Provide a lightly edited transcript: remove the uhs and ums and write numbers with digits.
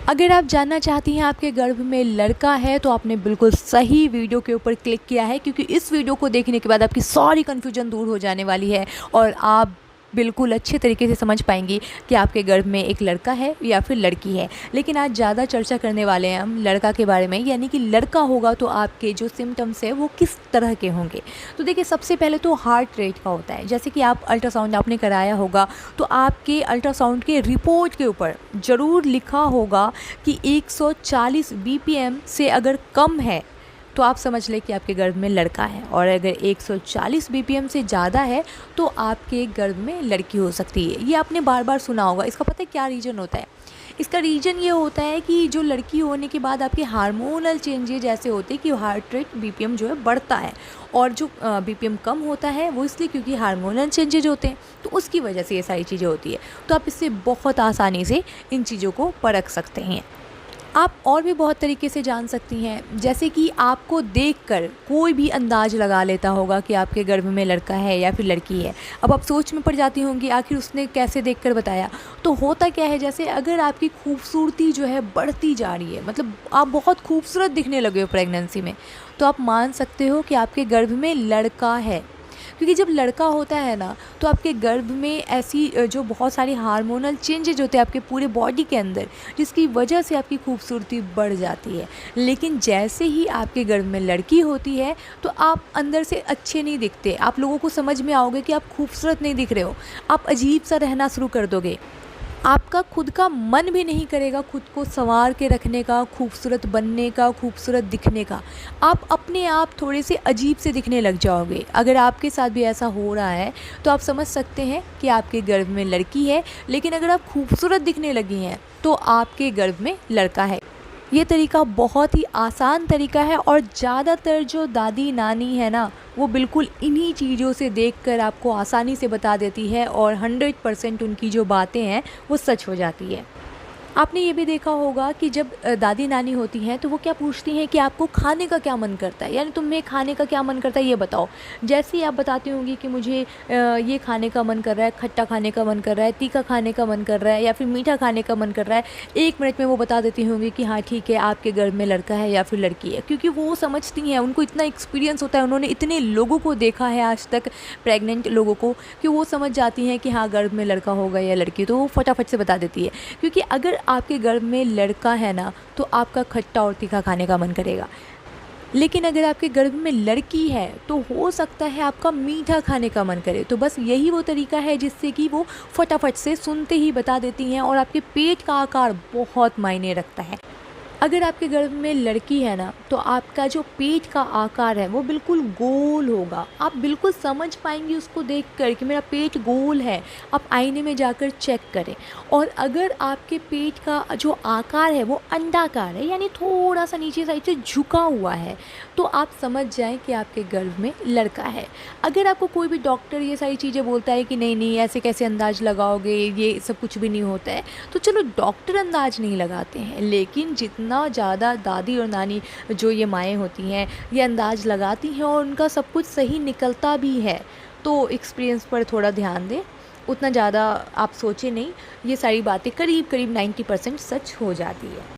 अगर आप जानना चाहती हैं आपके गर्भ में लड़का है तो आपने बिल्कुल सही वीडियो के ऊपर क्लिक किया है, क्योंकि इस वीडियो को देखने के बाद आपकी सारी कन्फ्यूजन दूर हो जाने वाली है और आप बिल्कुल अच्छे तरीके से समझ पाएंगी कि आपके गर्भ में एक लड़का है या फिर लड़की है। लेकिन आज ज़्यादा चर्चा करने वाले हैं हम लड़का के बारे में, यानी कि लड़का होगा तो आपके जो सिम्टम्स है वो किस तरह के होंगे। तो देखिए, सबसे पहले तो हार्ट रेट का होता है। जैसे कि आप अल्ट्रासाउंड आपने कराया होगा तो आपके अल्ट्रासाउंड के रिपोर्ट के ऊपर ज़रूर लिखा होगा कि 140 बीपीएम से अगर कम है तो आप समझ लें कि आपके गर्भ में लड़का है, और अगर 140 बीपीएम से ज़्यादा है तो आपके गर्भ में लड़की हो सकती है। ये आपने बार बार सुना होगा। इसका पता है क्या रीज़न होता है? इसका रीज़न ये होता है कि जो लड़की होने के बाद आपके हार्मोनल चेंजेज ऐसे होते हैं कि हार्ट रेट बीपीएम जो है बढ़ता है, और जो बीपीएम कम होता है वो इसलिए क्योंकि हार्मोनल चेंजेज होते हैं, तो उसकी वजह से ये सारी चीज़ें होती है। तो आप इससे बहुत आसानी से इन चीज़ों को परख सकते हैं। आप और भी बहुत तरीके से जान सकती हैं, जैसे कि आपको देखकर कोई भी अंदाज़ लगा लेता होगा कि आपके गर्भ में लड़का है या फिर लड़की है। अब आप सोच में पड़ जाती होंगी आखिर उसने कैसे देखकर बताया। तो होता क्या है, जैसे अगर आपकी खूबसूरती जो है बढ़ती जा रही है, मतलब आप बहुत खूबसूरत दिखने लगे हो प्रेगनेंसी में, तो आप मान सकते हो कि आपके गर्भ में लड़का है। क्योंकि जब लड़का होता है ना तो आपके गर्भ में ऐसी जो बहुत सारी हार्मोनल चेंजेज होते हैं आपके पूरे बॉडी के अंदर, जिसकी वजह से आपकी खूबसूरती बढ़ जाती है। लेकिन जैसे ही आपके गर्भ में लड़की होती है तो आप अंदर से अच्छे नहीं दिखते। आप लोगों को समझ में आओगे कि आप खूबसूरत नहीं दिख रहे हो, आप अजीब सा रहना शुरू कर दोगे। आपका खुद का मन भी नहीं करेगा खुद को संवार के रखने का, खूबसूरत बनने का, खूबसूरत दिखने का। आप अपने आप थोड़े से अजीब से दिखने लग जाओगे। अगर आपके साथ भी ऐसा हो रहा है तो आप समझ सकते हैं कि आपके गर्भ में लड़की है। लेकिन अगर आप खूबसूरत दिखने लगी हैं तो आपके गर्भ में लड़का है। ये तरीका बहुत ही आसान तरीका है, और ज़्यादातर जो दादी नानी है ना वो बिल्कुल इन्हीं चीज़ों से देखकर आपको आसानी से बता देती है, और 100% उनकी जो बातें हैं वो सच हो जाती है। आपने ये भी देखा होगा कि जब दादी नानी होती हैं तो वो क्या पूछती हैं कि आपको खाने का क्या मन करता है, यानी तुम्हें खाने का क्या मन करता है ये बताओ। जैसे ही आप बताती होंगी कि मुझे ये खाने का मन कर रहा है, खट्टा खाने का मन कर रहा है, तीखा खाने का मन कर रहा है, या फिर मीठा खाने का मन कर रहा है, 1 मिनट में वो बता देती होंगी कि हाँ ठीक है, आपके गर्भ में लड़का है या फिर लड़की है। क्योंकि वो समझती हैं, उनको इतना एक्सपीरियंस होता है, उन्होंने इतने लोगों को देखा है आज तक, प्रेग्नेंट लोगों को, कि वो समझ जाती हैं कि हाँ गर्भ में लड़का होगा या लड़की, तो वो फटाफट से बता देती है। क्योंकि अगर आपके गर्भ में लड़का है ना तो आपका खट्टा और तीखा खाने का मन करेगा। लेकिन अगर आपके गर्भ में लड़की है तो हो सकता है आपका मीठा खाने का मन करे। तो बस यही वो तरीका है जिससे कि वो फटाफट से सुनते ही बता देती हैं, और आपके पेट का आकार बहुत मायने रखता है। अगर आपके गर्भ में लड़की है ना तो आपका जो पेट का आकार है वो बिल्कुल गोल होगा। आप बिल्कुल समझ पाएंगी उसको देखकर कि मेरा पेट गोल है। आप आईने में जाकर चेक करें। और अगर आपके पेट का जो आकार है वो अंडाकार है, यानी थोड़ा सा नीचे साइड से झुका हुआ है, तो आप समझ जाएं कि आपके गर्भ में लड़का है। अगर आपको कोई भी डॉक्टर ये सारी चीज़ें बोलता है कि नहीं नहीं ऐसे कैसे अंदाज लगाओगे, ये सब कुछ भी नहीं होता है, तो चलो डॉक्टर अंदाज नहीं लगाते हैं, लेकिन जितना ज़्यादा दादी और नानी जो ये माएँ होती हैं ये अंदाज़ लगाती हैं और उनका सब कुछ सही निकलता भी है, तो एक्सपीरियंस पर थोड़ा ध्यान दें। उतना ज़्यादा आप सोचें नहीं, ये सारी बातें करीब करीब 90% सच हो जाती है।